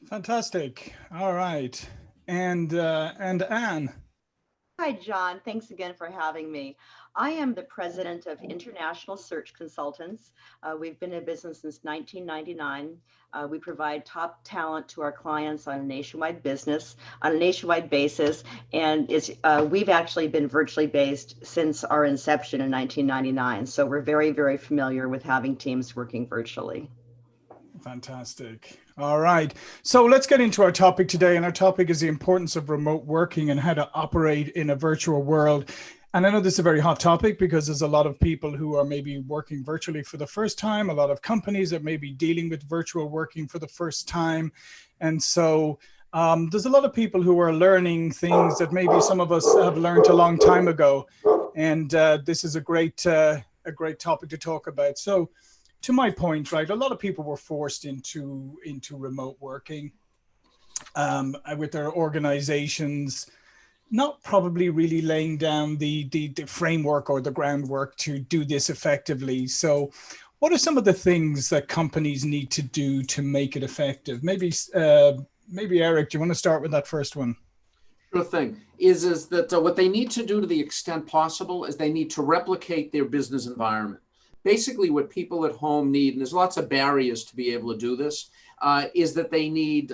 Fantastic. All right. And Anne. Hi, John. Thanks again for having me. I am the president of International Search Consultants. We've been in business since 1999. We provide top talent to our clients on a nationwide basis, and we've actually been virtually based since our inception in 1999. So we're very, very familiar with having teams working virtually. Fantastic. All right. So let's get into our topic today. And our topic is the importance of remote working and how to operate in a virtual world. And I know this is a very hot topic because there's a lot of people who are maybe working virtually for the first time, a lot of companies that may be dealing with virtual working for the first time. And so there's a lot of people who are learning things that maybe some of us have learned a long time ago. And this is a great topic to talk about. So to my point, right, a lot of people were forced into remote working with their organizations, not probably really laying down the framework or the groundwork to do this effectively. So what are some of the things that companies need to do to make it effective? Maybe Eric, do you want to start with that first one? Sure thing. Is that what they need to do to the extent possible is they need to replicate their business environment. Basically, what people at home need, and there's lots of barriers to be able to do this, is that they need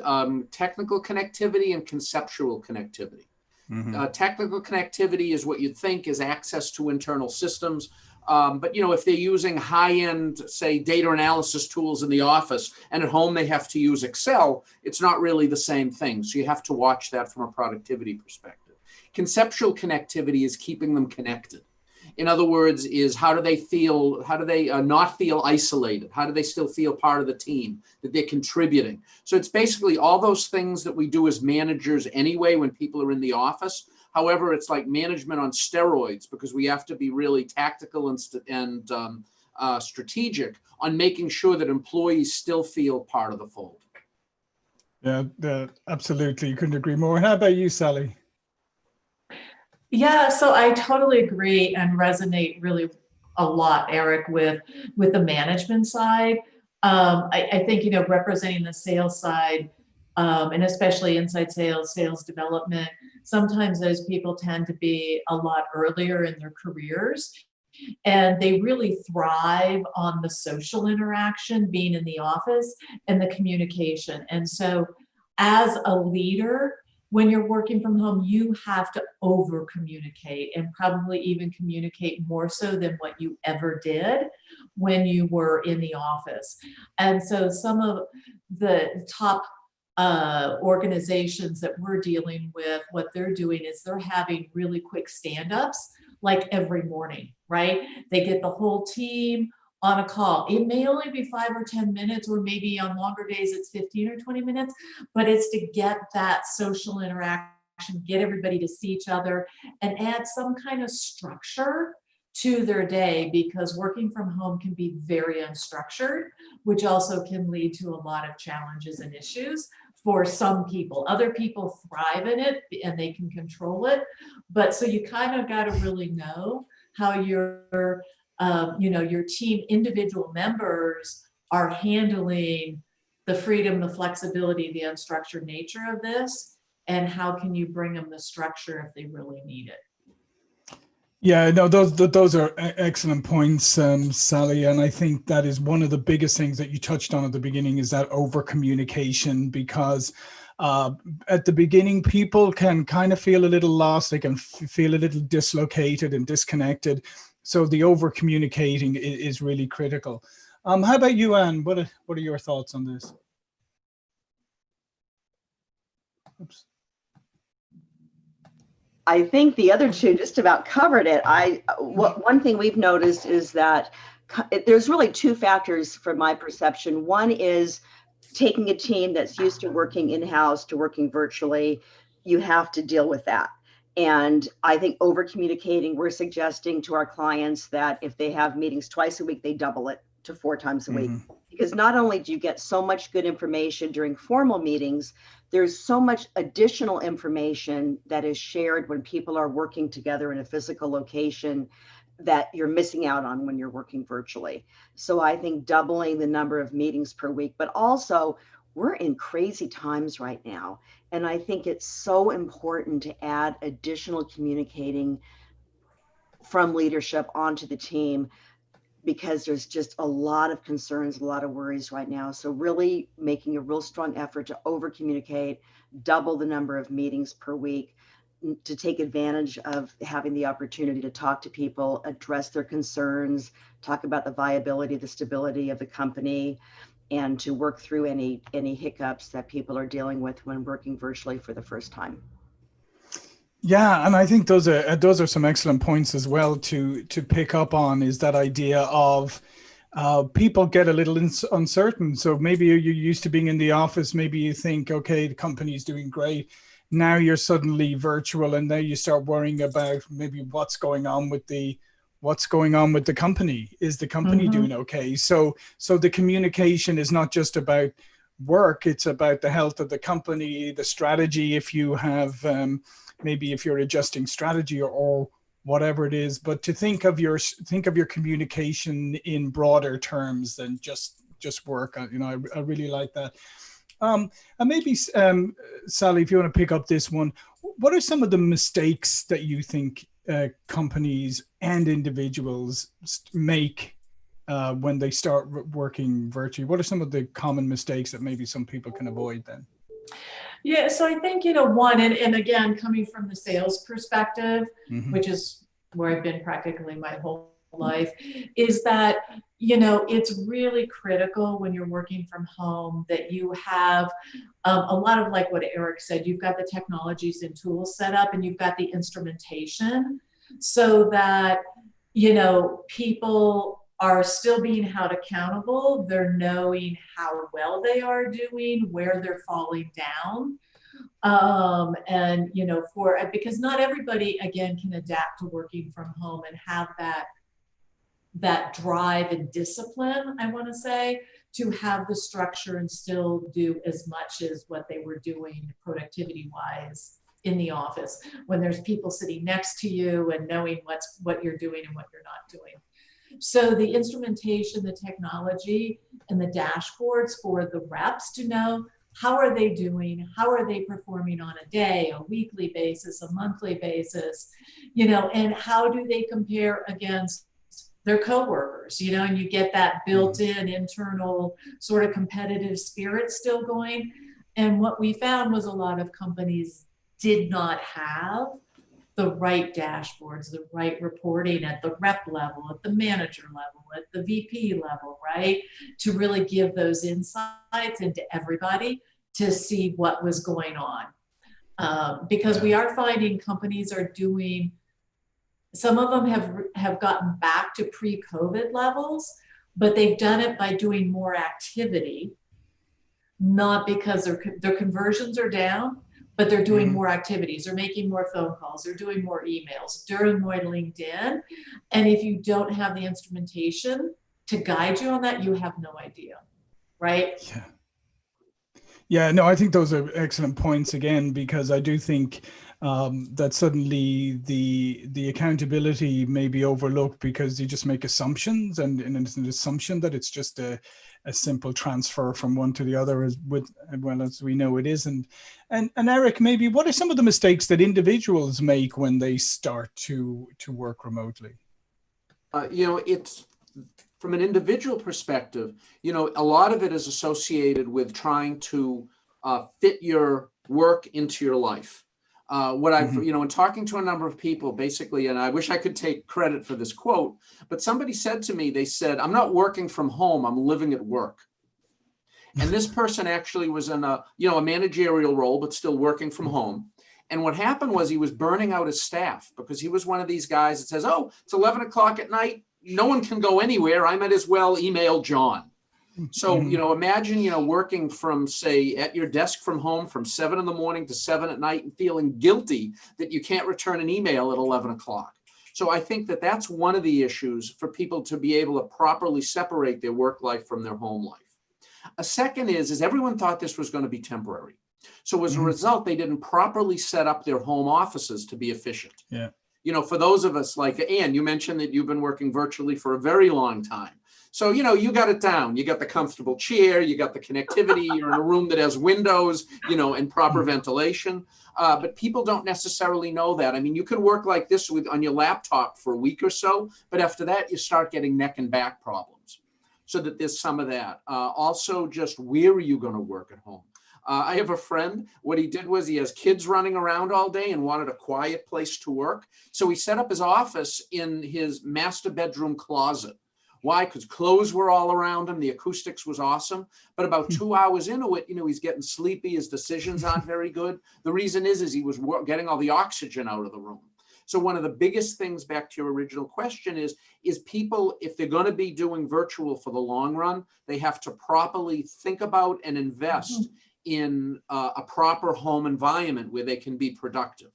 technical connectivity and conceptual connectivity. Mm-hmm. Technical connectivity is what you'd think is access to internal systems. But if they're using high-end, say, data analysis tools in the office, and at home they have to use Excel, it's not really the same thing. So you have to watch that from a productivity perspective. Conceptual connectivity is keeping them connected. In other words, is how do they feel? How do they not feel isolated? How do they still feel part of the team, that they're contributing? So it's basically all those things that we do as managers anyway when people are in the office. However, it's like management on steroids because we have to be really tactical and strategic on making sure that employees still feel part of the fold. Yeah, absolutely. You couldn't agree more. How about you, Sally? Yeah, so I totally agree and resonate really a lot, Eric, with the management side. I think, representing the sales side, and especially inside sales development, sometimes those people tend to be a lot earlier in their careers, and they really thrive on the social interaction, being in the office, and the communication. And so as a leader, when you're working from home, you have to over communicate and probably even communicate more so than what you ever did when you were in the office. And so some of the top organizations that we're dealing with, what they're doing is they're having really quick stand-ups like every morning, right? They get the whole team on a call. It may only be 5 or 10 minutes, or maybe on longer days it's 15 or 20 minutes, but it's to get that social interaction, get everybody to see each other, and add some kind of structure to their day, because working from home can be very unstructured, which also can lead to a lot of challenges and issues for some people. Other people thrive in it and they can control it. But so you kind of got to really know how your team individual members are handling the freedom, the flexibility, the unstructured nature of this, and how can you bring them the structure if they really need it. Yeah, no, those are excellent points, Sally. And I think that is one of the biggest things that you touched on at the beginning, is that over communication, because at the beginning, people can kind of feel a little lost. They can feel a little dislocated and disconnected. So the over communicating is really critical. How about you, Anne? What are your thoughts on this? Oops. I think the other two just about covered it. One thing we've noticed is that there's really two factors from my perception. One is taking a team that's used to working in-house to working virtually. You have to deal with that. And I think over communicating, we're suggesting to our clients that if they have meetings twice a week, they double it to 4 times a week. Because not only do you get so much good information during formal meetings, there's so much additional information that is shared when people are working together in a physical location that you're missing out on when you're working virtually. So I think doubling the number of meetings per week, but also we're in crazy times right now. And I think it's so important to add additional communicating from leadership onto the team, because there's just a lot of concerns, a lot of worries right now. So really making a real strong effort to over communicate, double the number of meetings per week, to take advantage of having the opportunity to talk to people, address their concerns, talk about the viability, the stability of the company, and to work through any hiccups that people are dealing with when working virtually for the first time. Yeah, and I think those are some excellent points as well to pick up on, is that idea of people get a little uncertain. So maybe you're used to being in the office. Maybe you think, okay, the company's doing great. Now you're suddenly virtual, and now you start worrying about maybe what's going on with the company. Is the company doing okay? So the communication is not just about work. It's about the health of the company, the strategy, if you have maybe if you're adjusting strategy or whatever it is, but to think of your communication in broader terms than just work. I really like that. And maybe Sally, if you want to pick up this one, what are some of the mistakes that you think companies and individuals make when they start working virtually? What are some of the common mistakes that maybe some people can avoid then? Yeah, so I think, one, and again, coming from the sales perspective, which is where I've been practically my whole life, is that, it's really critical when you're working from home that you have a lot of, like what Eric said, you've got the technologies and tools set up, and you've got the instrumentation, so that, people are still being held accountable. They're knowing how well they are doing, where they're falling down. And, because not everybody, again, can adapt to working from home and have that drive and discipline, I want to say, to have the structure and still do as much as what they were doing productivity wise in the office, when there's people sitting next to you and knowing what you're doing and what you're not doing. So the instrumentation, the technology, and the dashboards for the reps to know, how are they doing? How are they performing on a day, a weekly basis, a monthly basis, and how do they compare against their coworkers, and you get that built-in internal sort of competitive spirit still going. And what we found was a lot of companies did not have the right dashboards, the right reporting at the rep level, at the manager level, at the VP level, right? To really give those insights into everybody to see what was going on. Because we are finding companies are doing, some of them have gotten back to pre-COVID levels, but they've done it by doing more activity, not because their conversions are down, but they're doing more activities, they're making more phone calls, they're doing more emails, doing more LinkedIn. And if you don't have the instrumentation to guide you on that, you have no idea, right? Yeah, no, I think those are excellent points again, because I do think that suddenly the accountability may be overlooked because you just make assumptions, and it's an assumption that it's just a simple transfer from one to the other, as well as we know it isn't. And Eric, maybe what are some of the mistakes that individuals make when they start to work remotely? It's from an individual perspective, a lot of it is associated with trying to fit your work into your life. What I've, in talking to a number of people, basically, and I wish I could take credit for this quote, but somebody said to me, they said, "I'm not working from home, I'm living at work." And this person actually was in a managerial role, but still working from home. And what happened was he was burning out his staff, because he was one of these guys that says, "Oh, it's 11 o'clock at night. No one can go anywhere. I might as well email John." So, imagine, working from, say, at your desk from home from 7 in the morning to 7 at night and feeling guilty that you can't return an email at 11 o'clock. So I think that that's one of the issues for people to be able to properly separate their work life from their home life. A second is everyone thought this was going to be temporary. So as a result, they didn't properly set up their home offices to be efficient. Yeah. For those of us like Ann, you mentioned that you've been working virtually for a very long time. So, you got it down. You got the comfortable chair, you got the connectivity, you're in a room that has windows, and proper ventilation. But people don't necessarily know that. I mean, you can work like this on your laptop for a week or so, but after that, you start getting neck and back problems. So that there's some of that. Also, just where are you going to work at home? I have a friend, what he did was he has kids running around all day and wanted a quiet place to work. So he set up his office in his master bedroom closet. Why? Because clothes were all around him. The acoustics was awesome. But about 2 hours into it, he's getting sleepy. His decisions aren't very good. The reason is he was getting all the oxygen out of the room. So one of the biggest things, back to your original question, is people, if they're going to be doing virtual for the long run, they have to properly think about and invest in a proper home environment where they can be productive.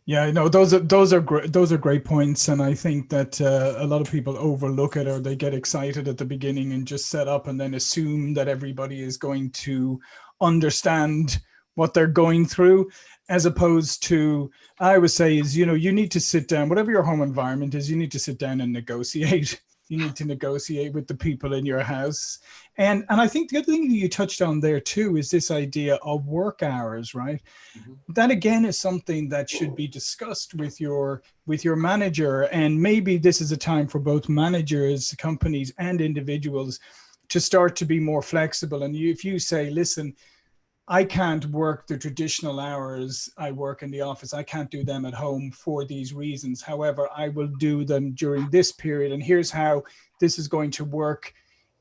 Yeah, no, those are great. Those are great points, and I think that a lot of people overlook it, or they get excited at the beginning and just set up and then assume that everybody is going to understand what they're going through, as opposed to, I would say, is you need to sit down. Whatever your home environment is, you need to sit down and negotiate. You need to negotiate with the people in your house. And I think the other thing that you touched on there too is this idea of work hours, right? That again is something that should be discussed with your manager. And maybe this is a time for both managers, companies, and individuals to start to be more flexible. And if you say, listen, I can't work the traditional hours I work in the office. I can't do them at home for these reasons. However, I will do them during this period. And here's how this is going to work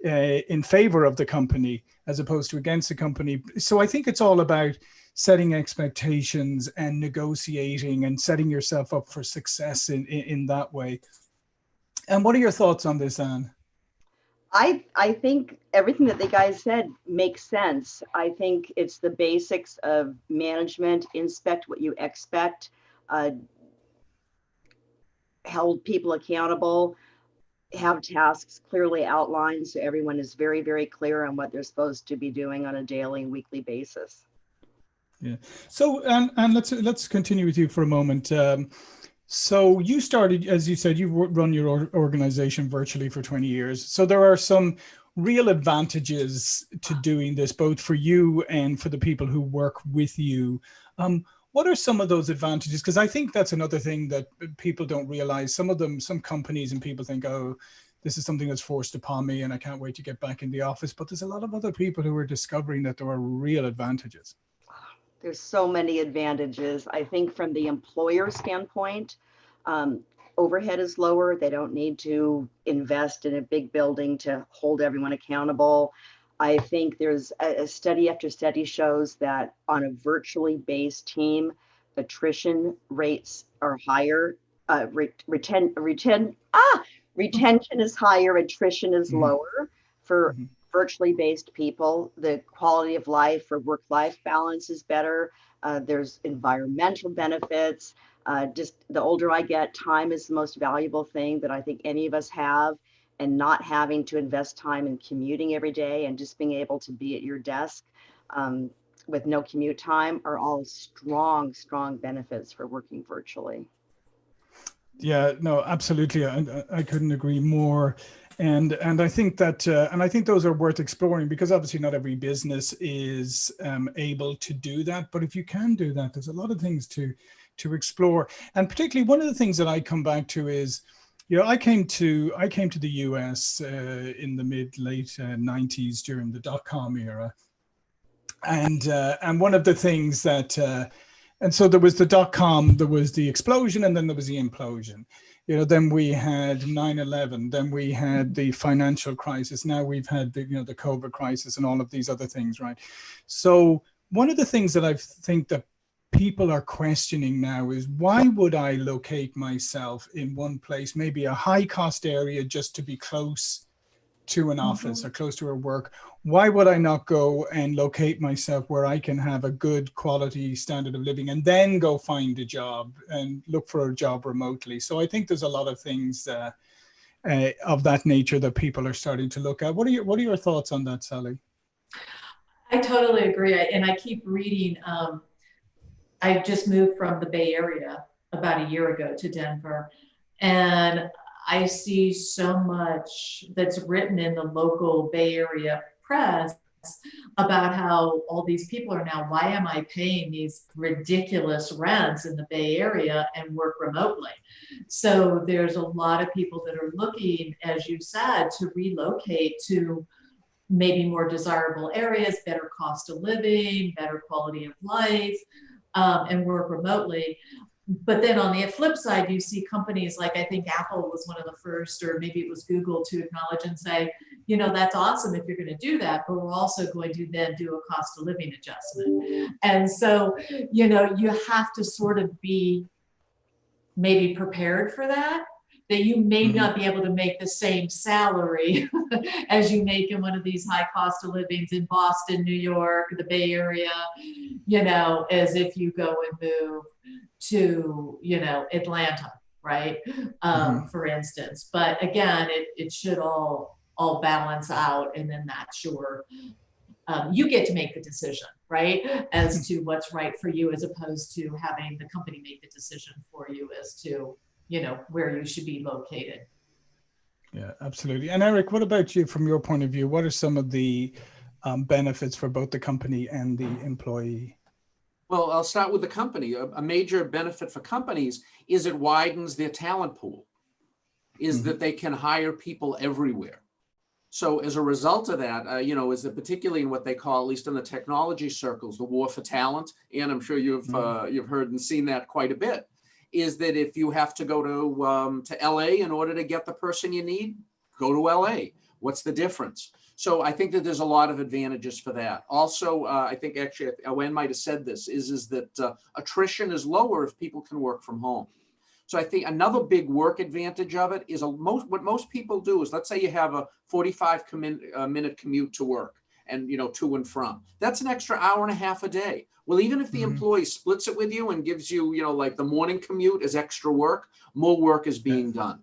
in favor of the company as opposed to against the company. So I think it's all about setting expectations and negotiating and setting yourself up for success in that way. And what are your thoughts on this, Anne? I think everything that the guys said makes sense. I think it's the basics of management, inspect what you expect, hold people accountable, have tasks clearly outlined so everyone is very, very clear on what they're supposed to be doing on a daily and weekly basis. Yeah. So, and let's continue with you for a moment. So you started, as you said, you've run your organization virtually for 20 years. So there are some real advantages to doing this, both for you and for the people who work with you. What are some of those advantages? Because I think that's another thing that people don't realize. Some companies and people think, oh, this is something that's forced upon me and I can't wait to get back in the office. But there's a lot of other people who are discovering that there are real advantages. There's so many advantages. I think from the employer standpoint, overhead is lower. They don't need to invest in a big building to hold everyone accountable. I think there's a study after study shows that on a virtually based team, attrition rates are higher. Retention is higher, attrition is lower for virtually based people. The quality of life for work-life balance is better. There's environmental benefits. Just the older I get, time is the most valuable thing that I think any of us have, and not having to invest time in commuting every day and just being able to be at your desk with no commute time are all strong, strong benefits for working virtually. Yeah, no, absolutely. I couldn't agree more. And I think that, and I think those are worth exploring, because obviously not every business is able to do that. But if you can do that, there's a lot of things to explore. And particularly one of the things that I come back to is, I came to the US in the late 90s during the dot-com era. And one of the things that, and so there was the dot-com, there was the explosion, and then there was the implosion. Then we had 9/11, then we had the financial crisis. Now we've had the COVID crisis and all of these other things, right? So one of the things that I think that people are questioning now is, why would I locate myself in one place, maybe a high cost area, just to be close to an office or close to a work? Why would I not go and locate myself where I can have a good quality standard of living and then go find a job and look for a job remotely? So I think there's a lot of things of that nature that people are starting to look at. What are your thoughts on that, Sally? I totally agree. And I keep reading. I just moved from the Bay Area about a year ago to Denver. And I see so much that's written in the local Bay Area press about how all these people are now, why am I paying these ridiculous rents in the Bay Area and work remotely? So there's a lot of people that are looking, as you said, to relocate to maybe more desirable areas, better cost of living, better quality of life, and work remotely. But then on the flip side, you see companies like, I think Apple was one of the first, or maybe it was Google, to acknowledge and say, you know, that's awesome if you're going to do that, but we're also going to then do a cost of living adjustment. And so, you know, you have to sort of be maybe prepared for that you may not be able to make the same salary as you make in one of these high cost of livings in Boston, New York, the Bay Area, you know, as if you go and move to, you know, Atlanta, right? For instance. But again, it should all balance out, and then that's your you get to make the decision, right, as to what's right for you, as opposed to having the company make the decision for you as to, you know, where you should be located. Yeah, absolutely. And Eric, what about you from your point of view? What are some of the benefits for both the company and the employee? Well, I'll start with the company. A major benefit for companies is it widens their talent pool, is that they can hire people everywhere. So as a result of that, you know, is that particularly in what they call, at least in the technology circles, the war for talent, and I'm sure you've heard and seen that quite a bit, is that if you have to go to LA in order to get the person you need, go to LA. What's the difference? So I think that there's a lot of advantages for that. Also, I think actually, Owen might have said this, is that attrition is lower if people can work from home. So I think another big work advantage of it is what most people do is, let's say you have a 45-minute commute to work and, you know, to and from. That's an extra hour and a half a day. Well, even if the employee splits it with you and gives you, you know, like the morning commute as extra work, more work is being done.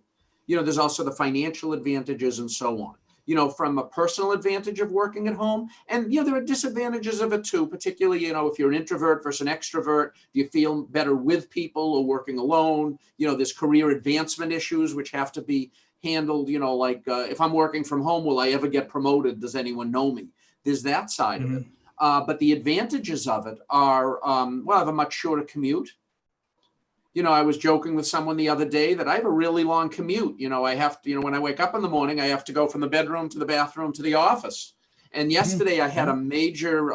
You know, there's also the financial advantages and so on. You know, from a personal advantage of working at home. And, you know, there are disadvantages of it too, particularly, you know, if you're an introvert versus an extrovert, do you feel better with people or working alone? You know, there's career advancement issues which have to be handled, you know, like if I'm working from home, will I ever get promoted? Does anyone know me? There's that side of it. But the advantages of it are, well, I have a much shorter commute. You know, I was joking with someone the other day that I have a really long commute. You know, I have to, you know, when I wake up in the morning, I have to go from the bedroom to the bathroom to the office. And yesterday I had a major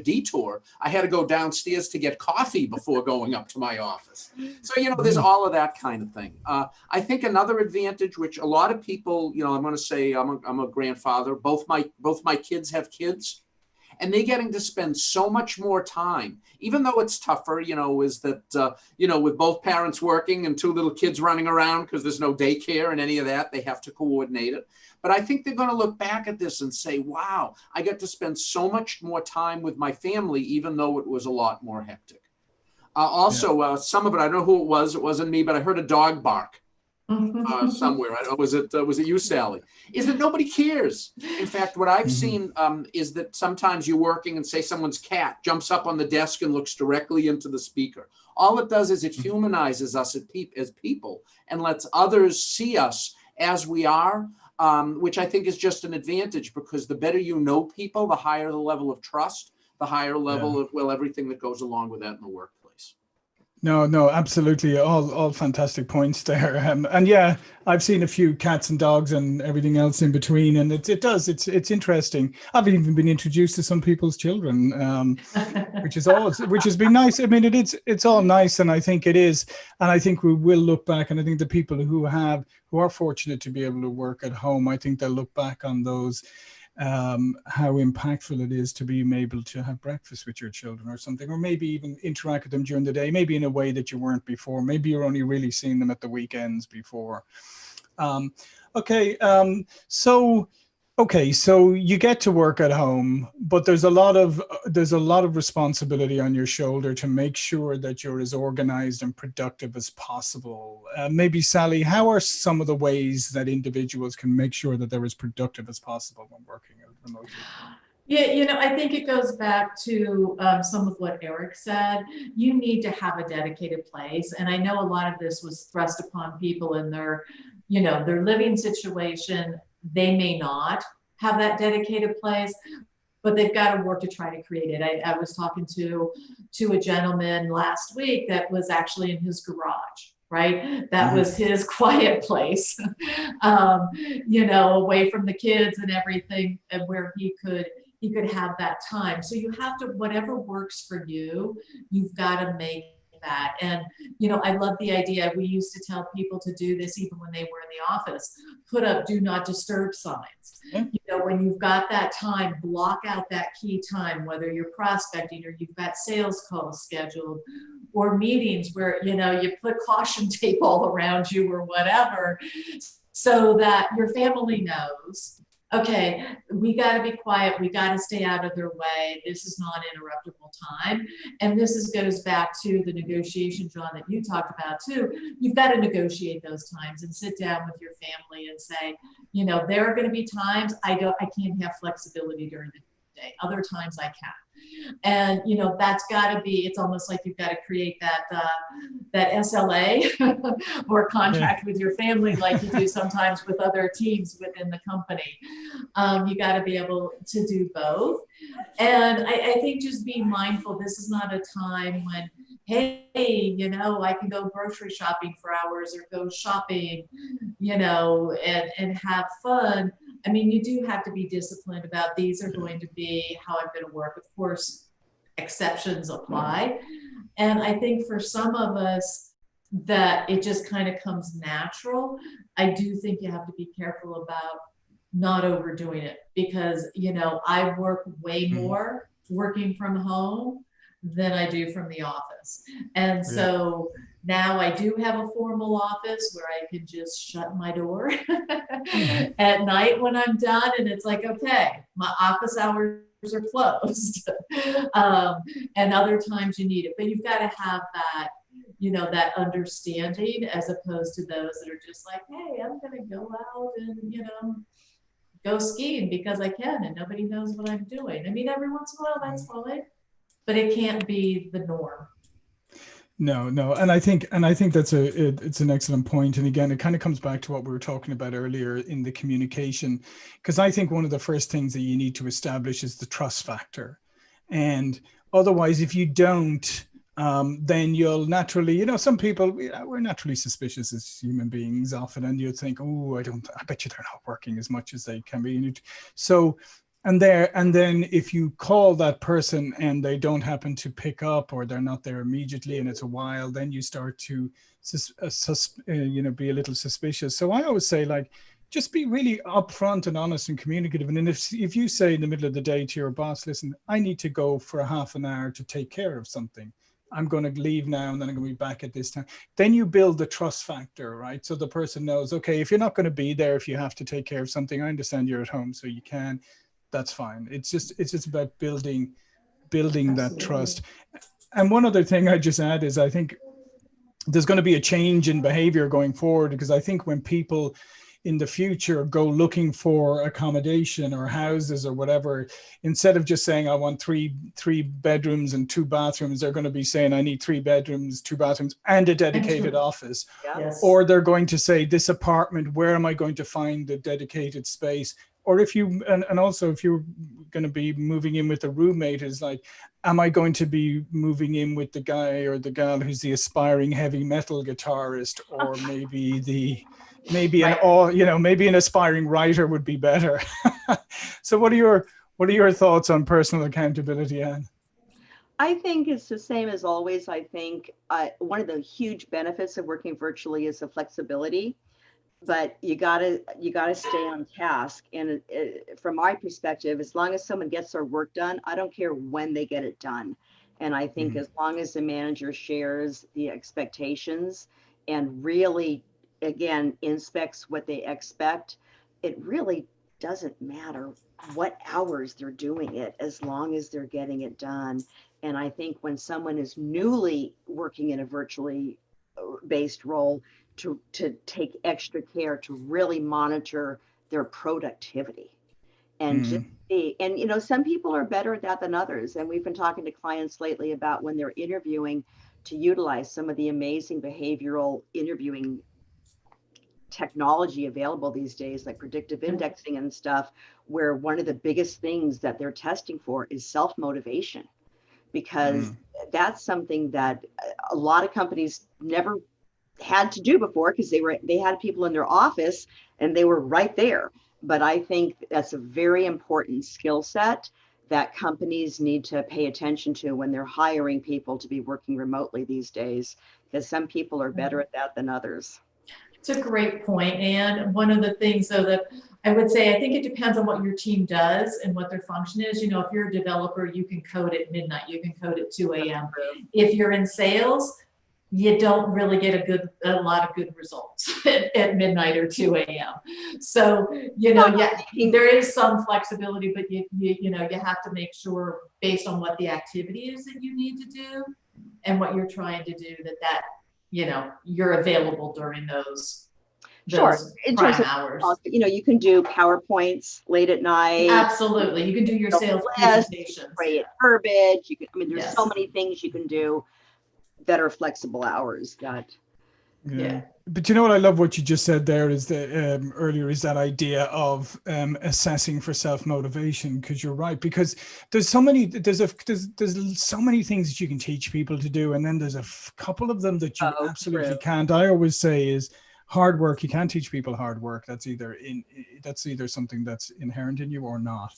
detour. I had to go downstairs to get coffee before going up to my office. So, you know, there's all of that kind of thing. I think another advantage, which a lot of people, you know, I'm going to say I'm a grandfather. Both my kids have kids. And they're getting to spend so much more time, even though it's tougher, you know, is that, you know, with both parents working and two little kids running around because there's no daycare and any of that, they have to coordinate it. But I think they're going to look back at this and say, wow, I got to spend so much more time with my family, even though it was a lot more hectic. Some of it, I don't know who it was. It wasn't me, but I heard a dog bark. Somewhere. Was it you, Sally? Is that nobody cares. In fact, what I've seen is that sometimes you're working and say someone's cat jumps up on the desk and looks directly into the speaker. All it does is it humanizes us as people and lets others see us as we are, which I think is just an advantage, because the better you know people, the higher the level of trust, the higher level of, well, everything that goes along with that in the workplace. No, absolutely. All fantastic points there. And yeah, I've seen a few cats and dogs and everything else in between. And it's interesting. I've even been introduced to some people's children, which has been nice. I mean, it's all nice. And I think it is. And I think we will look back. And I think the people who are fortunate to be able to work at home, I think they'll look back on those, how impactful it is to be able to have breakfast with your children or something, or maybe even interact with them during the day, maybe in a way that you weren't before. Maybe you're only really seeing them at the weekends before. So you get to work at home, but there's a lot of responsibility on your shoulder to make sure that you're as organized and productive as possible. Maybe Sally, how are some of the ways that individuals can make sure that they're as productive as possible when working remotely? Yeah, you know, I think it goes back to some of what Eric said. You need to have a dedicated place. And I know a lot of this was thrust upon people in their, their living situation, they may not have that dedicated place, but they've got to work to try to create it. I was talking to a gentleman last week that was actually in his garage, right? That was his quiet place, away from the kids and everything, and where he could have that time. So you have to, whatever works for you, you've got to make that. And, I love the idea. We used to tell people to do this even when they were in the office, put up do not disturb signs. When you've got that time, block out that key time, whether you're prospecting or you've got sales calls scheduled or meetings where, you put caution tape all around you or whatever, so that your family knows, okay, we got to be quiet. We got to stay out of their way. This is not interruptible time. And goes back to the negotiation, John, that you talked about too. You've got to negotiate those times and sit down with your family and say, there are going to be times I can't have flexibility during the day. Other times I can. And that's got to be, it's almost like you've got to create that SLA or contract with your family, like you do sometimes with other teams within the company. You got to be able to do both. And I think just being mindful, this is not a time when, hey, I can go grocery shopping for hours or go shopping, and have fun. I mean, you do have to be disciplined about these are going to be how I'm going to work. Of course, exceptions apply. And I think for some of us that it just kind of comes natural. I do think you have to be careful about not overdoing it because, I work way more working from home than I do from the office. And so now I do have a formal office where I can just shut my door at night when I'm done. And it's like, okay, my office hours are closed. And other times you need it, but you've got to have that, that understanding as opposed to those that are just like, hey, I'm going to go out and, go skiing because I can and nobody knows what I'm doing. I mean, every once in a while that's fine, but it can't be the norm. No. And I think that's it's an excellent point. And again, it kind of comes back to what we were talking about earlier in the communication, because I think one of the first things that you need to establish is the trust factor. And otherwise, if you don't, then you'll naturally, some people, we're naturally suspicious as human beings often, and you'd think, oh, I bet you they're not working as much as they can be. So, and then if you call that person and they don't happen to pick up or they're not there immediately and it's a while, then you start to, be a little suspicious. So I always say, like, just be really upfront and honest and communicative. And then if you say in the middle of the day to your boss, listen, I need to go for a half an hour to take care of something. I'm going to leave now and then I'm going to be back at this time. Then you build the trust factor, right? So the person knows, okay, if you're not going to be there, if you have to take care of something, I understand you're at home, so you can, that's fine. It's just about building that trust. And one other thing I just add is I think there's going to be a change in behavior going forward, because I think when people in the future go looking for accommodation or houses or whatever, instead of just saying I want three bedrooms and 2 bathrooms, they're going to be saying I need 3 bedrooms, 2 bathrooms and a dedicated office. Yes. Or they're going to say, this apartment, where am I going to find the dedicated space? Or if you, and also if you're going to be moving in with a roommate, is like, am I going to be moving in with the guy or the gal who's the aspiring heavy metal guitarist, or maybe an aspiring writer would be better. So what are your thoughts on personal accountability, Anne? I think it's the same as always. I think one of the huge benefits of working virtually is the flexibility, but you gotta stay on task. And from my perspective, as long as someone gets their work done, I don't care when they get it done. And I think as long as the manager shares the expectations and really, again, inspects what they expect, it really doesn't matter what hours they're doing it, as long as they're getting it done. And I think when someone is newly working in a virtually based role, to take extra care to really monitor their productivity and just see. And some people are better at that than others. And we've been talking to clients lately about when they're interviewing to utilize some of the amazing behavioral interviewing technology available these days, like predictive indexing and stuff, where one of the biggest things that they're testing for is self-motivation, because that's something that a lot of companies never had to do before, because they had people in their office and they were right there. But I think that's a very important skill set that companies need to pay attention to when they're hiring people to be working remotely these days, because some people are better at that than others. It's a great point. And one of the things, though, that I would say, I think it depends on what your team does and what their function is. You know, if you're a developer, you can code at midnight, you can code at 2 a.m. If you're in sales, you don't really get a lot of good results at midnight or 2 a.m. So, you know, yeah, there is some flexibility, but you know, you have to make sure, based on what the activity is that you need to do and what you're trying to do, that you know, you're available during those Sure. In terms of hours. You know, you can do PowerPoints late at night. Absolutely. You can do your sales presentations. Create verbiage. You can, I mean, there's Yes. so many things you can do that are flexible hours that. Yeah. But you know what I love what you just said there is that earlier is that idea of assessing for self-motivation, because you're right, because there's so many there's so many things that you can teach people to do, and then there's a couple of them that you absolutely can't. I always say is hard work. You can't teach people hard work. That's either something that's inherent in you or not.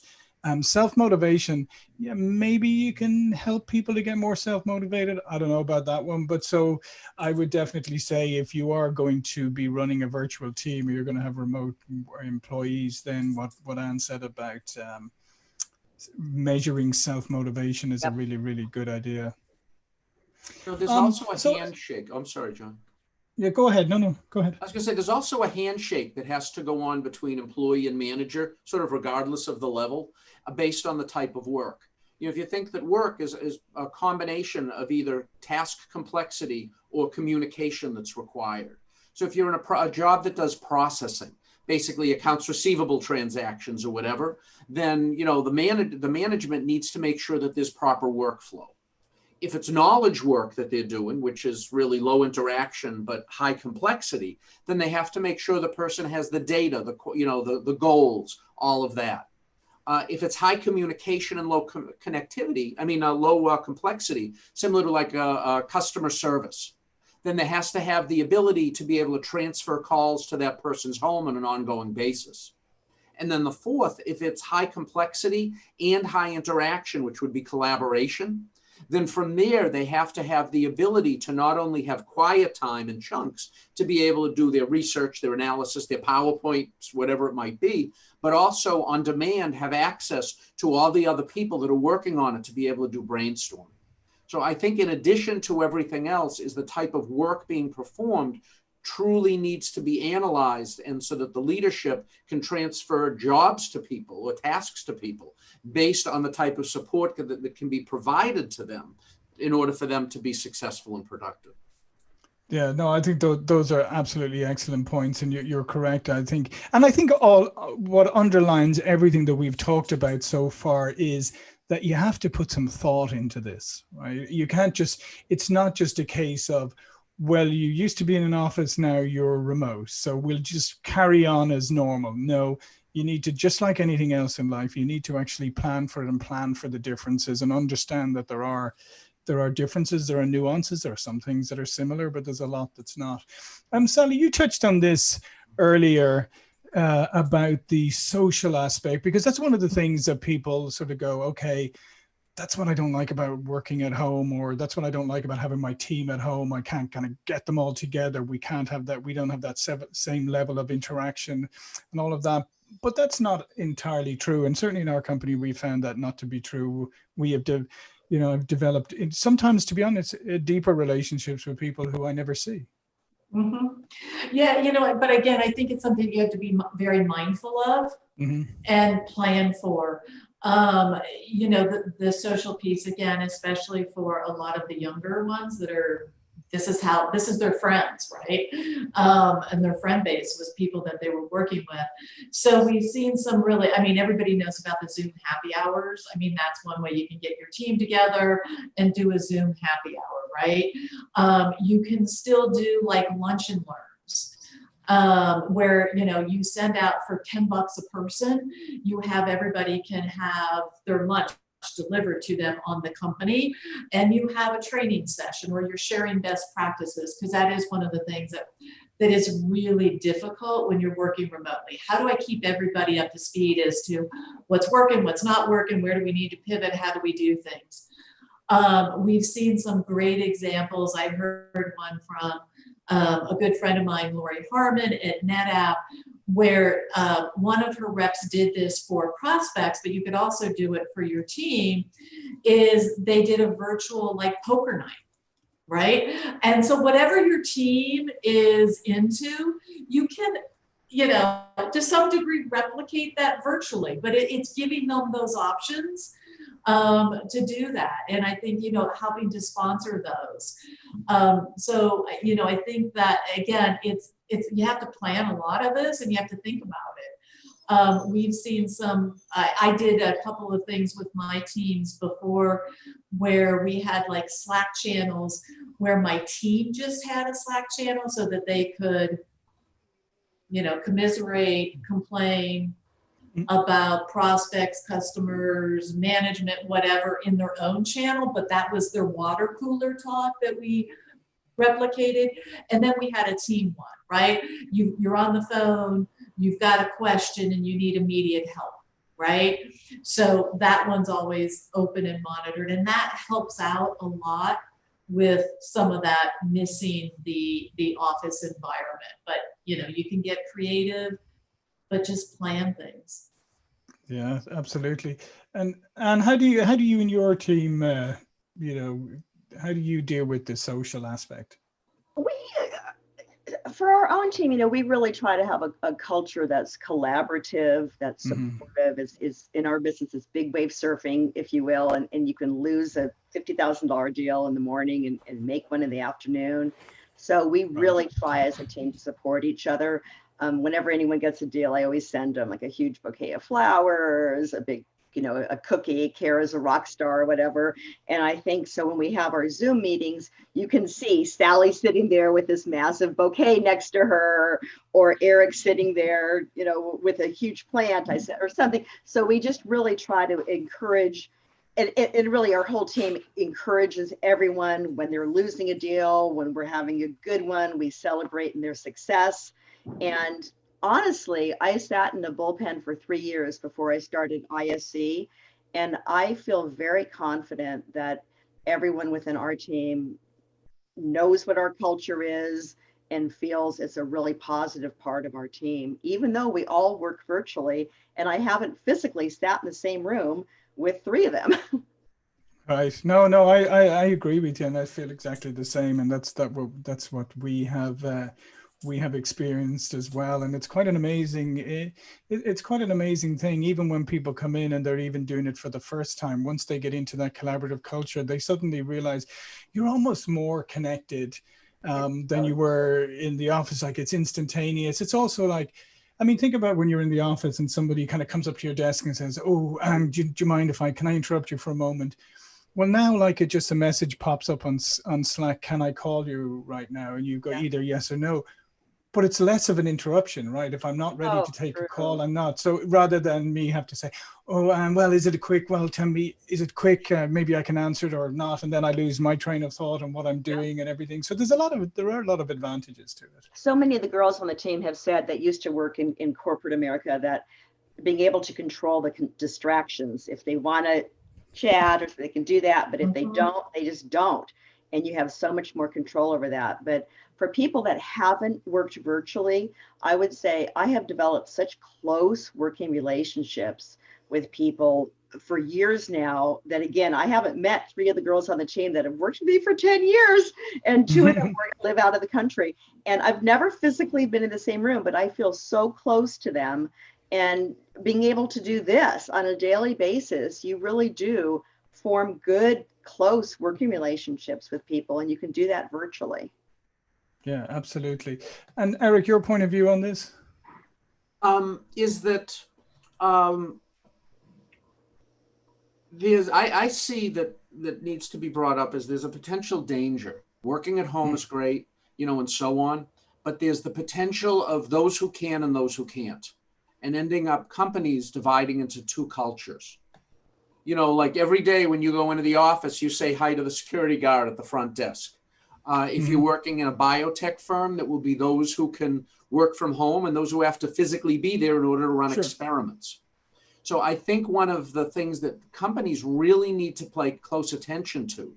Self-motivation, yeah, maybe you can help people to get more self-motivated. I don't know about that one, but so I would definitely say if you are going to be running a virtual team or you're going to have remote employees, then what Anne said about measuring self-motivation is a really, really good idea. So there's also a handshake. I'm sorry, John. Yeah, go ahead. No, go ahead. I was going to say, there's also a handshake that has to go on between employee and manager, sort of regardless of the level, based on the type of work. You know, if you think that work is a combination of either task complexity or communication that's required. So if you're in a job that does processing, basically accounts receivable transactions or whatever, then, you know, the management needs to make sure that there's proper workflow. If it's knowledge work that they're doing, which is really low interaction but high complexity, then they have to make sure the person has the data, the goals, all of that. If it's high communication and low connectivity, low complexity, similar to like a customer service, then there has to have the ability to be able to transfer calls to that person's home on an ongoing basis. And then the fourth, if it's high complexity and high interaction, which would be collaboration, then from there, they have to have the ability to not only have quiet time in chunks to be able to do their research, their analysis, their PowerPoints, whatever it might be, but also on demand have access to all the other people that are working on it to be able to do brainstorming. So I think in addition to everything else is the type of work being performed truly needs to be analyzed, and so that the leadership can transfer jobs to people or tasks to people based on the type of support that can be provided to them in order for them to be successful and productive. Yeah, no, I think those are absolutely excellent points, and you're correct. I think all what underlines everything that we've talked about so far is that you have to put some thought into this, right? You can't just, it's not just a case of, well, you used to be in an office, now you're remote, so we'll just carry on as normal. No, you need to, just like anything else in life, you need to actually plan for it and plan for the differences and understand that there are differences, there are nuances, there are some things that are similar, but there's a lot that's not. Sally, you touched on this earlier about the social aspect, because that's one of the things that people sort of go, okay, that's what I don't like about working at home, or that's what I don't like about having my team at home. I can't kind of get them all together. We can't have that. We don't have that same level of interaction and all of that. But that's not entirely true. And certainly in our company, we found that not to be true. We have I've developed, sometimes, to be honest, deeper relationships with people who I never see. Mm-hmm. Yeah, but again, I think it's something you have to be very mindful of and plan for. The social piece, again, especially for a lot of the younger ones that are, this is their friends, right? And their friend base was people that they were working with. So we've seen some really, everybody knows about the Zoom happy hours. That's one way you can get your team together and do a Zoom happy hour, right? You can still do like lunch and learns. where, you know, you send out for $10 a person, you have everybody can have their lunch delivered to them on the company, and you have a training session where you're sharing best practices, because that is one of the things that is really difficult when you're working remotely. How do I keep everybody up to speed as to what's working, what's not working, where do we need to pivot, how do we do things? We've seen some great examples. I heard one from a good friend of mine, Lori Harmon at NetApp, where one of her reps did this for prospects, but you could also do it for your team, is they did a virtual like poker night, right? And so whatever your team is into, you can, you know, to some degree replicate that virtually, but it's giving them those options to do that. And I think, you know, helping to sponsor those. So, you know, I think that, again, it's you have to plan a lot of this and you have to think about it. We've seen some, I did a couple of things with my teams before where we had like Slack channels where my team just had a Slack channel so that they could, you know, commiserate, complain about prospects, customers, management, whatever, in their own channel, but that was their water cooler talk that we replicated. And then we had a team one, right? You're on the phone, you've got a question and you need immediate help, right? So that one's always open and monitored, and that helps out a lot with some of that missing the office environment. But, you know, you can get creative, but just plan things. Yeah, absolutely. And how do you and your team, you know, how do you deal with the social aspect? We, for our own team, you know, we really try to have a culture that's collaborative, that's supportive. Is in our business is big wave surfing, if you will, and you can lose a $50,000 deal in the morning and make one in the afternoon. So we really try as a team to support each other. Whenever anyone gets a deal, I always send them like a huge bouquet of flowers, a big, you know, a cookie. Kara's a rock star or whatever. And I think so when we have our Zoom meetings, you can see Sally sitting there with this massive bouquet next to her, or Eric sitting there, you know, with a huge plant, I said, or something. So we just really try to encourage, and really our whole team encourages everyone when they're losing a deal, when we're having a good one, we celebrate in their success. And honestly, I sat in the bullpen for 3 years before I started ISC, and I feel very confident that everyone within our team knows what our culture is and feels it's a really positive part of our team, even though we all work virtually, and I haven't physically sat in the same room with 3 of them. Right. No, I agree with you, and I feel exactly the same, and that's what we have experienced as well. And it's quite an amazing it's quite an amazing thing, even when people come in and they're even doing it for the first time. Once they get into that collaborative culture, they suddenly realize you're almost more connected than you were in the office. Like, it's instantaneous. It's also like, I mean, think about when you're in the office and somebody kind of comes up to your desk and says, oh, do you mind can I interrupt you for a moment? Well, now, like, it just, a message pops up on Slack, can I call you right now? And you go either yes or no. But it's less of an interruption, right? If I'm not ready to take a call, I'm not. So rather than me have to say, oh, well, is it a quick? Well, tell me, is it quick? Maybe I can answer it or not. And then I lose my train of thought on what I'm doing and everything. So there are a lot of advantages to it. So many of the girls on the team have said that used to work in corporate America, that being able to control the distractions, if they want to chat, or they can do that. But if they don't, they just don't. And you have so much more control over that. But for people that haven't worked virtually, I would say I have developed such close working relationships with people for years now that, again, I haven't met 3 of the girls on the team that have worked with me for 10 years, and 2 of them live out of the country. And I've never physically been in the same room, but I feel so close to them. And being able to do this on a daily basis, you really do form good, close working relationships with people, and you can do that virtually. Yeah, absolutely. And Eric, your point of view on this? Is that I see that needs to be brought up is there's a potential danger. Working at home is great, you know, and so on. but there's the potential of those who can and those who can't, and ending up companies dividing into two cultures. You know, like every day when you go into the office, you say hi to the security guard at the front desk. If you're working in a biotech firm, that will be those who can work from home and those who have to physically be there in order to run experiments. So I think one of the things that companies really need to pay close attention to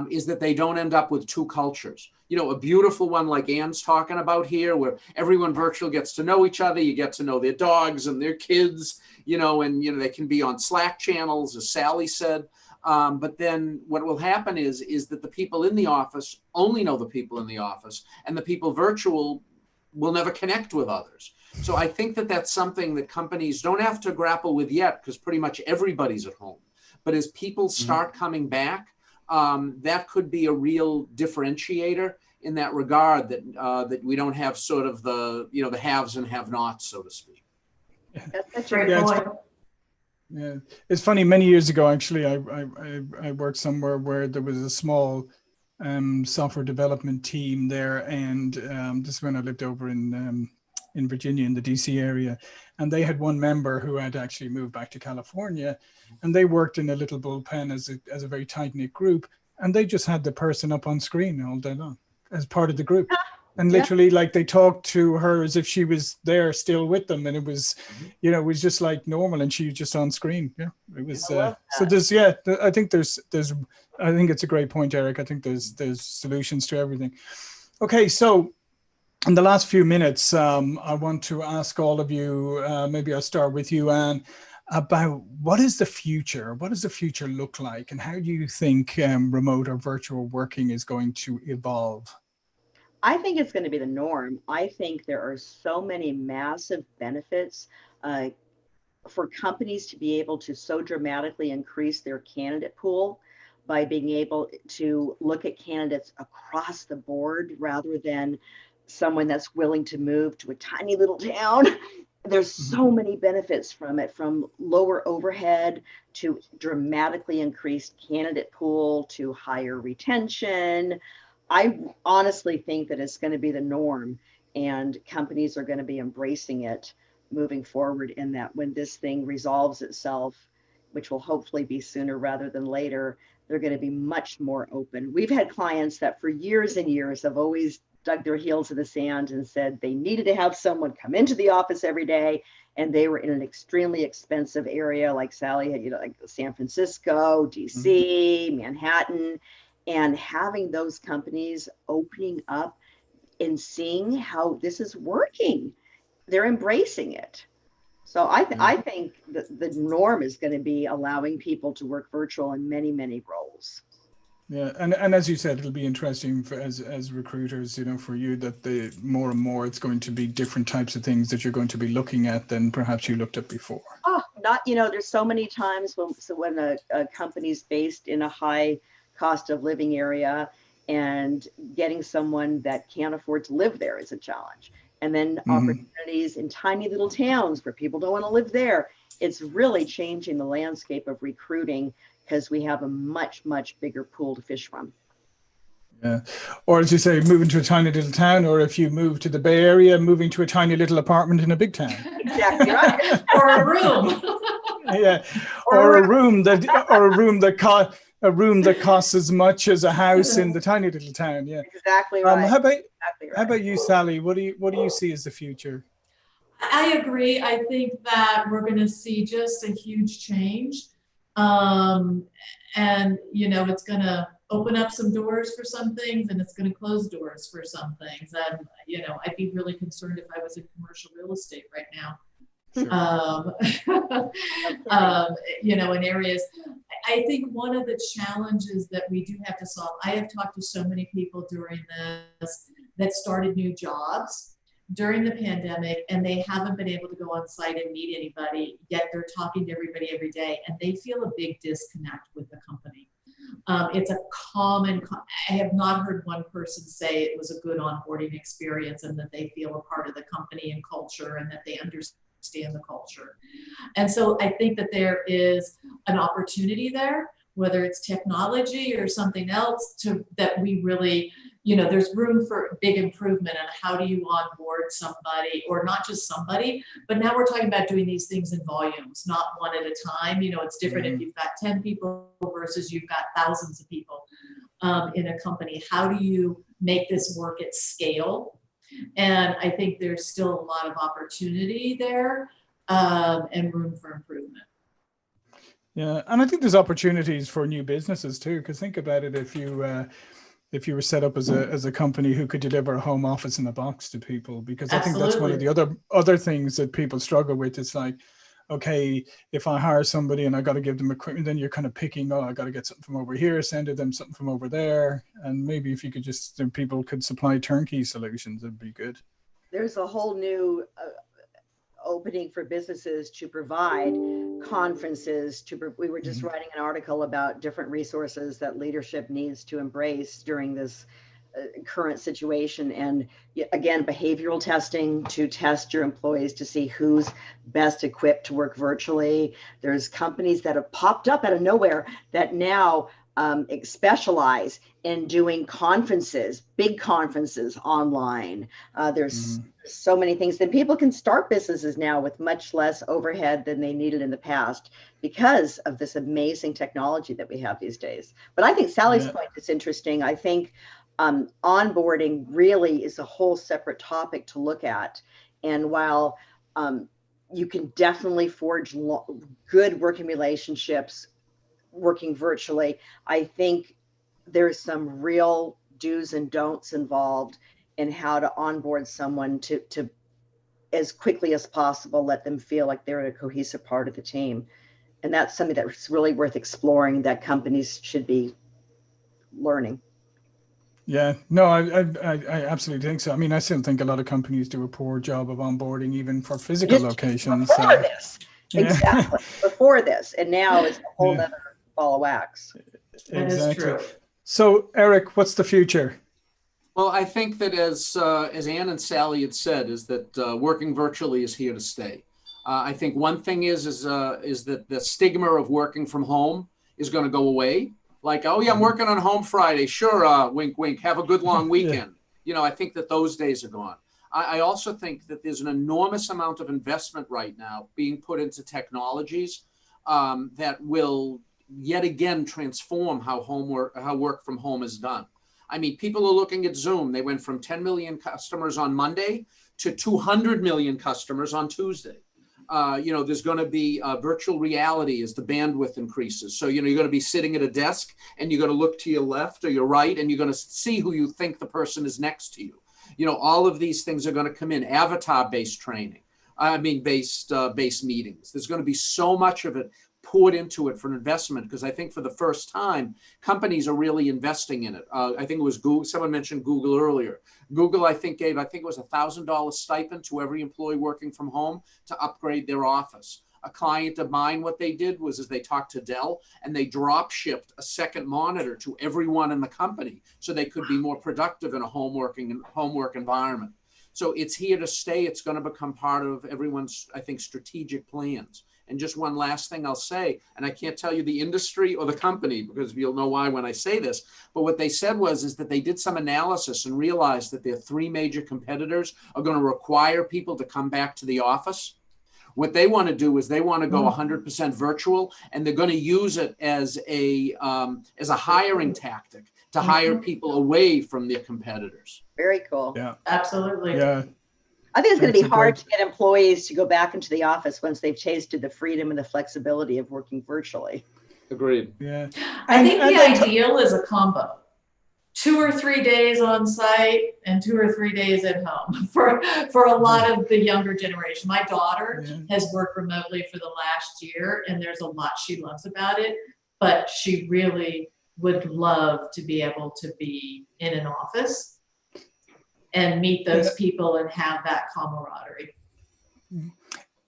is that they don't end up with two cultures. You know, a beautiful one like Ann's talking about here, where everyone virtually gets to know each other. You get to know their dogs and their kids, you know, and, you know, they can be on Slack channels, as Sally said. But then what will happen is that the people in the office only know the people in the office, and the people virtual will never connect with others. So I think that that's something that companies don't have to grapple with yet, because pretty much everybody's at home. But as people start coming back, that could be a real differentiator in that regard, that that we don't have sort of the, you know, the haves and have-nots, so to speak. That's such a Great great point. Yeah, it's funny. Many years ago, actually, I worked somewhere where there was a small software development team there, and this is when I lived over in Virginia, in the DC area, and they had one member who had actually moved back to California, and they worked in a little bullpen as a very tight knit group, and they just had the person up on screen all day long as part of the group. And literally, like, they talked to her as if she was there still with them, and it was, you know, it was just like normal, and she was just on screen. Yeah, it was. So there's, I think I think it's a great point, Eric. I think there's solutions to everything. Okay, so in the last few minutes, I want to ask all of you. Maybe I'll start with you, Anne, about what is the future? What does the future look like, and how do you think remote or virtual working is going to evolve? I think it's going to be the norm. I think there are so many massive benefits for companies to be able to so dramatically increase their candidate pool by being able to look at candidates across the board rather than someone that's willing to move to a tiny little town. There's so many benefits from it, from lower overhead to dramatically increased candidate pool to higher retention. I honestly think that it's going to be the norm, and companies are going to be embracing it moving forward, in that when this thing resolves itself, which will hopefully be sooner rather than later, they're going to be much more open. We've had clients that for years and years have always dug their heels in the sand and said they needed to have someone come into the office every day, and they were in an extremely expensive area like Sally had, you know, like San Francisco, DC, Manhattan. And having those companies opening up and seeing how this is working, they're embracing it. So I think the norm is going to be allowing people to work virtual in many, many roles. Yeah, and as you said, it'll be interesting for, as recruiters, you know, for you, that the more and more it's going to be different types of things that you're going to be looking at than perhaps you looked at before. Oh, not, you know, there's so many times when a company's based in a high cost of living area, and getting someone that can't afford to live there is a challenge. And then opportunities in tiny little towns where people don't want to live there. It's really changing the landscape of recruiting, because we have a much, much bigger pool to fish from. Yeah. Or as you say, moving to a tiny little town, or if you move to the Bay Area, moving to a tiny little apartment in a big town. Exactly right. Or a room. Yeah. Or a room that costs as much as a house in the tiny little town. Yeah. Exactly right. How about Exactly right. How about you, Sally? What do you see as the future? I agree. I think that we're going to see just a huge change. And, you know, it's going to open up some doors for some things, and it's going to close doors for some things. And, you know, I'd be really concerned if I was in commercial real estate right now. Sure. You know, in areas, I think one of the challenges that we do have to solve, I have talked to so many people during this that started new jobs during the pandemic, and they haven't been able to go on site and meet anybody, yet they're talking to everybody every day, and they feel a big disconnect with the company. It's a common, I have not heard one person say it was a good onboarding experience and that they feel a part of the company and culture and that they understand the culture. And so I think that there is an opportunity there whether it's technology or something else, that we really, there's room for big improvement on how do you onboard somebody, or not just somebody, but now we're talking about doing these things in volumes, not one at a time. It's different if you've got 10 people versus you've got thousands of people in a company. How do you make this work at scale? And I think there's still a lot of opportunity there and room for improvement. Yeah, and I think there's opportunities for new businesses too, because think about it, if you were set up as a company who could deliver a home office in a box to people, because I think that's one of the other things that people struggle with. It's like, okay, if I hire somebody and I got to give them equipment, then you're kind of picking, I got to get something from over here, send to them something from over there. And maybe if you could people could supply turnkey solutions, it'd be good. There's a whole new opening for businesses to provide conferences. We were just writing an article about different resources that leadership needs to embrace during this current situation. And again, behavioral testing to test your employees to see who's best equipped to work virtually. There's companies that have popped up out of nowhere that now specialize in doing conferences, big conferences online. There's so many things. Then people can start businesses now with much less overhead than they needed in the past because of this amazing technology that we have these days. But I think Sally's point is interesting. I think onboarding really is a whole separate topic to look at. And while you can definitely forge good working relationships working virtually, I think there's some real do's and don'ts involved in how to onboard someone to as quickly as possible, let them feel like they're a cohesive part of the team. And that's something that's really worth exploring, that companies should be learning. Yeah, no, I absolutely think so. I mean, I still think a lot of companies do a poor job of onboarding, even for physical locations. Before this, exactly, before this, and now it's a whole other ball of wax. That is true. So, Eric, what's the future? Well, I think that as Ann and Sally had said, is that working virtually is here to stay. I think one thing is that the stigma of working from home is going to go away. Like, oh yeah, I'm working on home Friday. Sure, wink, wink. Have a good long weekend. I think that those days are gone. I also think that there's an enormous amount of investment right now being put into technologies that will yet again transform how work from home is done. I mean, people are looking at Zoom. They went from 10 million customers on Monday to 200 million customers on Tuesday. There's going to be virtual reality as the bandwidth increases. So, you're going to be sitting at a desk and you're going to look to your left or your right and you're going to see who you think the person is next to you. All of these things are going to come in. Avatar-based training, based meetings. There's going to be so much of it poured into it for an investment, because I think for the first time, companies are really investing in it. I think it was Google. Someone mentioned Google earlier. Google, I think it was $1,000 stipend to every employee working from home to upgrade their office. A client of mine, what they did was they talked to Dell and they drop shipped a second monitor to everyone in the company so they could be more productive in a homework environment. So it's here to stay. It's going to become part of everyone's, I think, strategic plans. And just one last thing I'll say, and I can't tell you the industry or the company because you'll know why when I say this, but what they said is that they did some analysis and realized that their three major competitors are going to require people to come back to the office. What they want to do is they want to go 100% virtual, and they're going to use it as a hiring tactic to hire people away from their competitors. Very cool. Yeah, Absolutely. Yeah. I think it's going to be hard to get employees to go back into the office once they've tasted the freedom and the flexibility of working virtually. Agreed. Yeah. I think the ideal is a combo. 2 or 3 days on site and 2 or 3 days at home for a lot of the younger generation. My daughter has worked remotely for the last year, and there's a lot she loves about it, but she really would love to be able to be in an office and meet those people and have that camaraderie.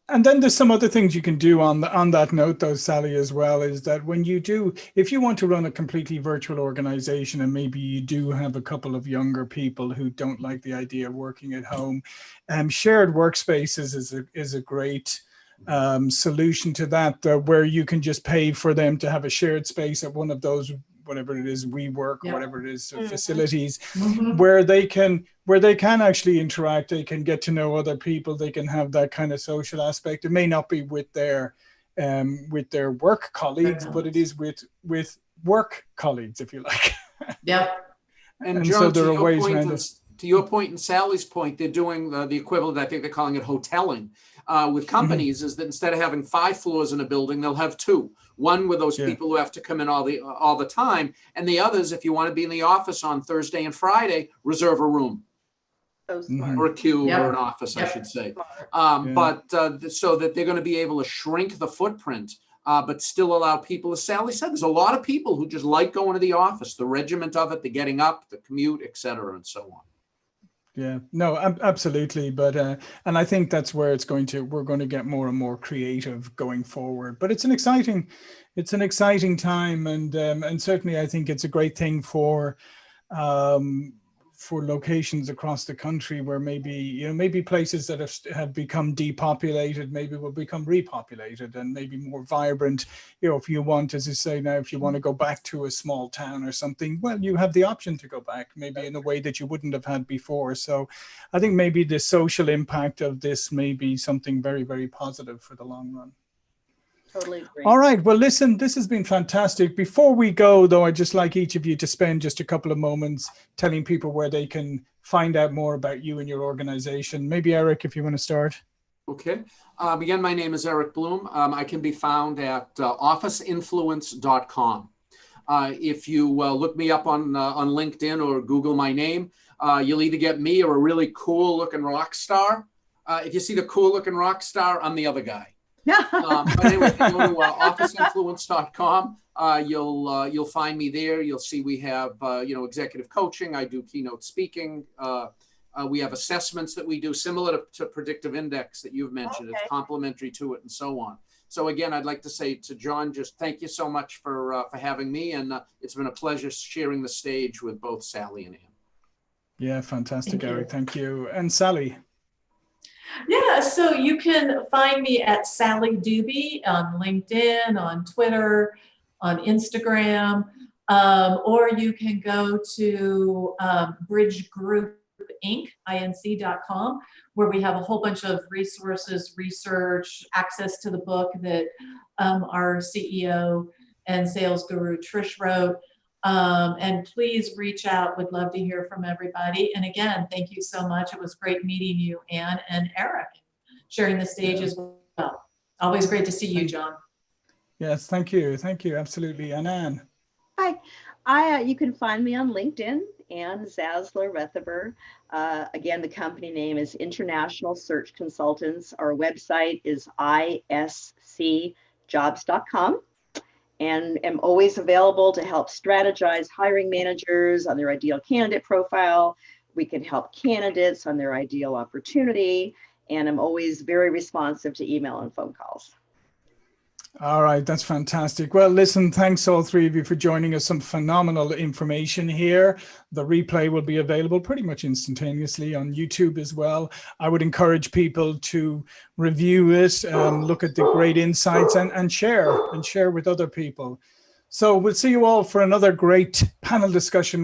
And then there's some other things you can do on that note, though, Sally, as well, is that if you want to run a completely virtual organization and maybe you do have a couple of younger people who don't like the idea of working at home, shared workspaces is a great solution to that, where you can just pay for them to have a shared space at one of those, whatever it is, WeWork or whatever it is, facilities, where they can actually interact, they can get to know other people, they can have that kind of social aspect. It may not be with their work colleagues, but it is with work colleagues, if you like. Yep. And John, so there are ways around it. To your point and Sally's point, they're doing the equivalent, I think they're calling it hoteling with companies, is that instead of having 5 floors in a building, they'll have 2. One with those people who have to come in all the time, and the others, if you want to be in the office on Thursday and Friday, reserve a room. So smart. Or a cube or an office, I should say. But so that they're going to be able to shrink the footprint, but still allow people, as Sally said, there's a lot of people who just like going to the office, the regiment of it, the getting up, the commute, et cetera, and so on. Yeah, no, absolutely. But, and I think that's where we're going to get more and more creative going forward, but it's an exciting time. And certainly I think it's a great thing for locations across the country where maybe places that have become depopulated, maybe will become repopulated and maybe more vibrant. If you want, as you say now, if you want to go back to a small town or something, well, you have the option to go back, maybe in a way that you wouldn't have had before. So I think maybe the social impact of this may be something very, very positive for the long run. Totally agree. All right. Well, listen, this has been fantastic. Before we go, though, I'd just like each of you to spend just a couple of moments telling people where they can find out more about you and your organization. Maybe Eric, if you want to start. Okay. Again, my name is Eric Bloom. I can be found at officeinfluence.com. If you look me up on LinkedIn or Google my name, you'll either get me or a really cool looking rock star. If you see the cool looking rock star, I'm the other guy. But anyway, if you go to officeinfluence.com, you'll find me there. You'll see we have executive coaching. I do keynote speaking. We have assessments that we do similar to predictive index that you've mentioned. It's complementary to it and so on. So again, I'd like to say to John, just thank you so much for having me, and it's been a pleasure sharing the stage with both Sally and Ann. Yeah, fantastic, Eric. Thank you. And Sally. Yeah, so you can find me at Sally Duby on LinkedIn, on Twitter, on Instagram, or you can go to Bridge Group Inc.com, where we have a whole bunch of resources, research, access to the book that our CEO and sales guru Trish wrote. And please reach out. Would love to hear from everybody. And again, thank you so much. It was great meeting you, Ann and Eric, sharing the stage as well. Always great to see you, John. Yes, thank you. Thank you. Absolutely. And Ann. Hi, you can find me on LinkedIn, Ann Zaslow-Rethaber. Again, the company name is International Search Consultants. Our website is iscjobs.com. And am always available to help strategize hiring managers on their ideal candidate profile. We can help candidates on their ideal opportunity. And I'm always very responsive to email and phone calls. All right, that's fantastic. Well, listen, thanks all three of you for joining us. Some phenomenal information here. The replay will be available pretty much instantaneously on YouTube as well. I would encourage people to review it, look at the great insights and share with other people. So we'll see you all for another great panel discussion.